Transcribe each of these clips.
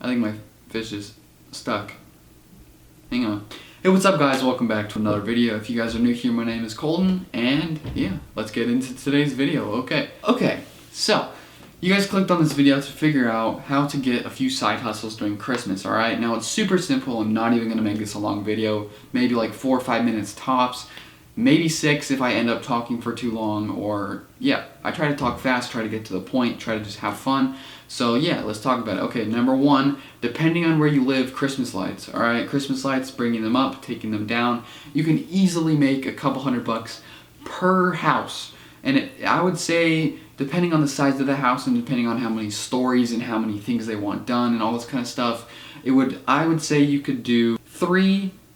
think my fish is stuck. Hang on. Hey, what's up guys? Welcome back to another video. If you guys are new here, my name is Colton, and yeah, let's get into today's video. Okay, so you guys clicked on this video to figure out how to get a few side hustles during Christmas, alright? Now it's super simple. I'm not even going to make this a long video. Maybe like 4 or 5 minutes tops. Maybe 6 if I end up talking for too long, or yeah, I try to talk fast, try to get to the point, try to just have fun. So yeah, let's talk about it. Okay, number 1, depending on where you live, Christmas lights. Alright, Christmas lights, bringing them up, taking them down. You can easily make a couple $100 per house. And I would say, depending on the size of the house and depending on how many stories and how many things they want done and all this kind of stuff, I would say you could do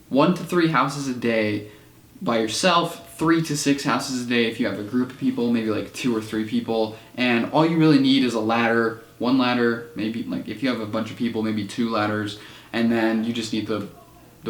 1 to 3 houses a day by yourself, 3 to 6 houses a day if you have a group of people, maybe like 2 or 3 people, and all you really need is a ladder, 1 ladder, maybe like if you have a bunch of people, maybe 2 ladders, and then you just need the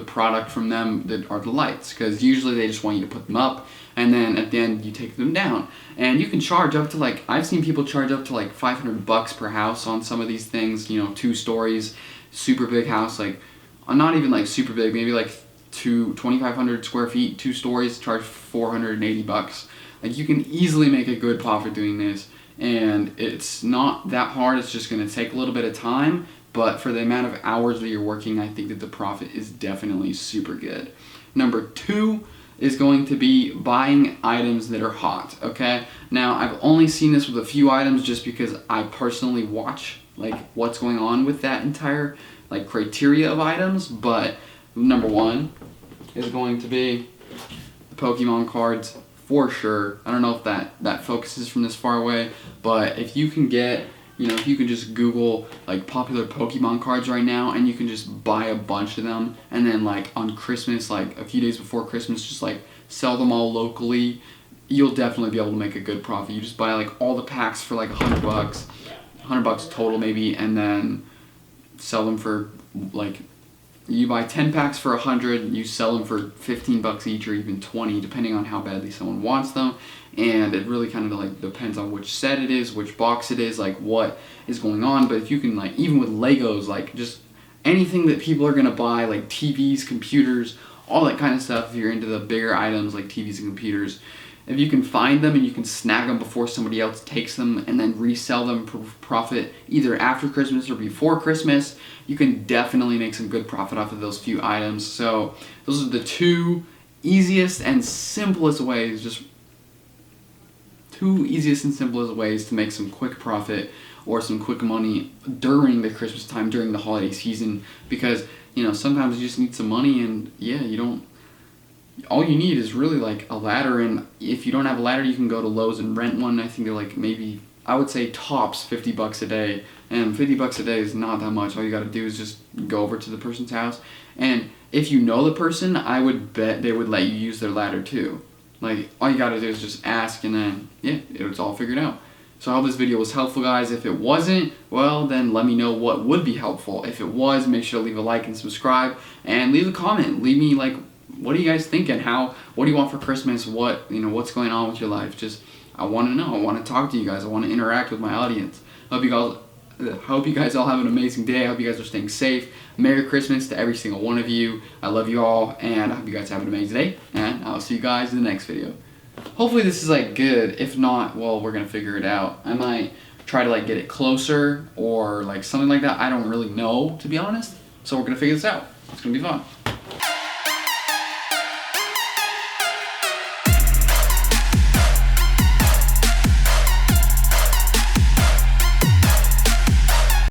product from them that are the lights, because usually they just want you to put them up, and then at the end you take them down. And you can charge up to like, I've seen people charge up to like $500 per house on some of these things, you know, 2 stories, super big house, like not even like super big, maybe like 2,500 square feet, 2 stories, charge $480. Like you can easily make a good profit doing this, and it's not that hard. It's just going to take a little bit of time, but for the amount of hours that you're working, I think that the profit is definitely super good. Number 2 is going to be buying items that are hot, okay? Now, I've only seen this with a few items just because I personally watch like what's going on with that entire like criteria of items, but number 1 is going to be the Pokemon cards for sure. I don't know if that focuses from this far away, but if you can get, you know, if you can just Google like popular Pokemon cards right now and you can just buy a bunch of them, and then like on Christmas, like a few days before Christmas, just like sell them all locally, you'll definitely be able to make a good profit. You just buy like all the packs for like $100, $100 total maybe, and then sell them for like, you buy 10 packs for $100, you sell them for $15 each or even 20, depending on how badly someone wants them. And it really kind of like depends on which set it is, which box it is, like what is going on. But if you can, like, even with Legos, like just anything that people are gonna buy, like TVs, computers, all that kind of stuff, if you're into the bigger items like TVs and computers, if you can find them and you can snag them before somebody else takes them and then resell them for profit either after Christmas or before Christmas, you can definitely make some good profit off of those few items. So those are the 2 easiest and simplest ways, just 2 easiest and simplest ways to make some quick profit or some quick money during the Christmas time, during the holiday season, because, you know, sometimes you just need some money, and yeah, all you need is really like a ladder, and if you don't have a ladder, you can go to Lowe's and rent one. I think they're like, maybe, I would say tops $50 a day, and $50 a day is not that much. All you gotta do is just go over to the person's house, and if you know the person, I would bet they would let you use their ladder too. Like, all you gotta do is just ask, and then, yeah, it's all figured out. So I hope this video was helpful, guys. If it wasn't, well, then let me know what would be helpful. If it was, make sure to leave a like and subscribe, and leave a comment. Leave me, like, what are you guys thinking? What do you want for Christmas? What's going on with your life? Just, I want to know. I want to talk to you guys. I want to interact with my audience. Hope you guys all have an amazing day. I hope you guys are staying safe. Merry Christmas to every single one of you. I love you all, and I hope you guys have an amazing day, and I'll see you guys in the next video. Hopefully this is like good. If not, well, we're gonna figure it out. I might try to like get it closer or like something like that. I don't really know, to be honest. So we're gonna figure this out. It's gonna be fun.